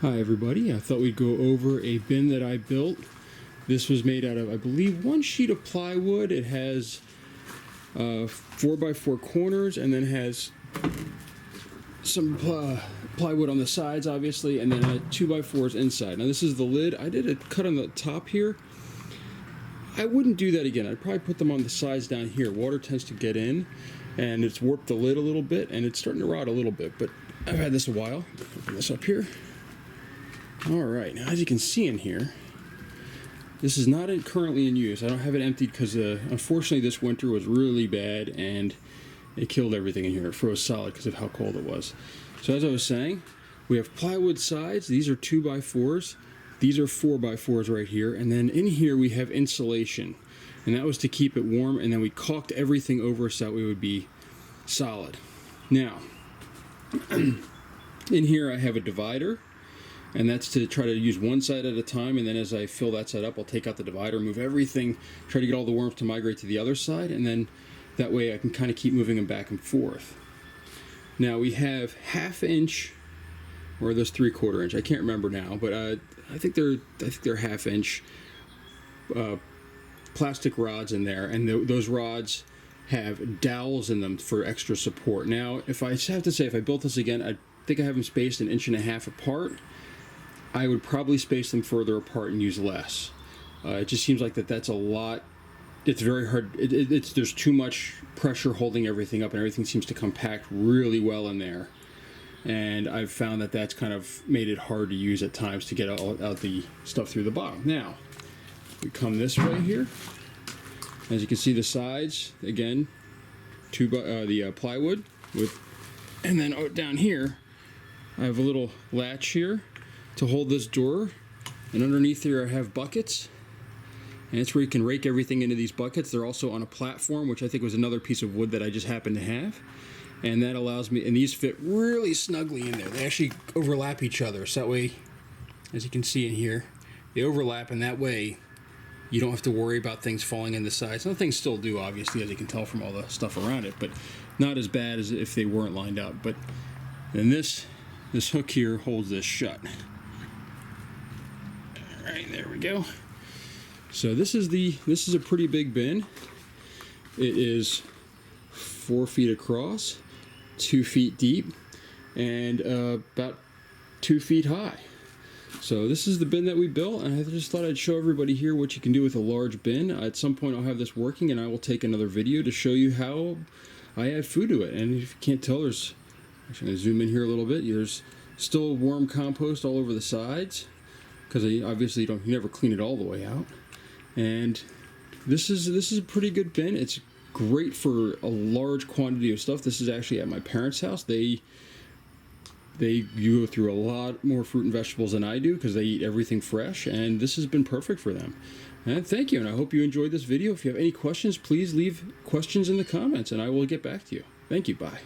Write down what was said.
Hi everybody, I thought we'd go over a bin that I built. This was made out of, I believe, one sheet of plywood. It has 4x4 corners and then has some plywood on the sides, obviously, and then 2x4s inside. Now this is the lid. I did a cut on the top here. I wouldn't do that again. I'd probably put them on the sides down here. Water tends to get in and it's warped the lid a little bit and it's starting to rot a little bit, but I've had this a while. Open this up here. Alright, now as you can see in here, this is not currently in use. I don't have it emptied because unfortunately this winter was really bad and it killed everything in here. It froze solid because of how cold it was. So as I was saying, we have plywood sides. These are 2x4s. These are 4x4s right here. And then in here we have insulation. And that was to keep it warm, and then we caulked everything over so that it would be solid. Now, in here I have a divider. And that's to try to use one side at a time, and then as I fill that side up, I'll take out the divider, move everything, try to get all the worms to migrate to the other side, and then that way I can kind of keep moving them back and forth. Now we have 1/2 inch, or those 3/4 inch, I can't remember now, but I think they're 1/2 inch plastic rods in there, and those rods have dowels in them for extra support. Now, if I have to say, if I built this again, I think I have them spaced 1.5 inches apart. I would probably space them further apart and use less. It just seems like that's a lot. It's very hard. There's too much pressure holding everything up, and everything seems to compact really well in there. And I've found that that's kind of made it hard to use at times to get out the stuff through the bottom. Now, we come this way here. As you can see, the sides, again, the plywood with, and then down here, I have a little latch here to hold this door, and underneath here I have buckets, and it's where you can rake everything into these buckets. They're also on a platform, which I think was another piece of wood that I just happened to have, and that allows me, and these fit really snugly in there. They actually overlap each other, so that way, as you can see in here, they overlap, and that way you don't have to worry about things falling in the sides. Some things still do, obviously, as you can tell from all the stuff around it, but not as bad as if they weren't lined up. But then this hook here holds this shut. Alright, there we go. So this is a pretty big bin. It is 4 feet across, 2 feet deep, and about 2 feet high. So this is the bin that we built, and I just thought I'd show everybody here what you can do with a large bin. At some point I'll have this working, and I will take another video to show you how I add food to it. And if you can't tell, actually I'm going to zoom in here a little bit. There's still worm compost all over the sides, because obviously you never clean it all the way out. And this is a pretty good bin. It's great for a large quantity of stuff. This is actually at my parents' house. You go through a lot more fruit and vegetables than I do because they eat everything fresh, and this has been perfect for them. And thank you, and I hope you enjoyed this video. If you have any questions, please leave questions in the comments and I will get back to you. Thank you. Bye.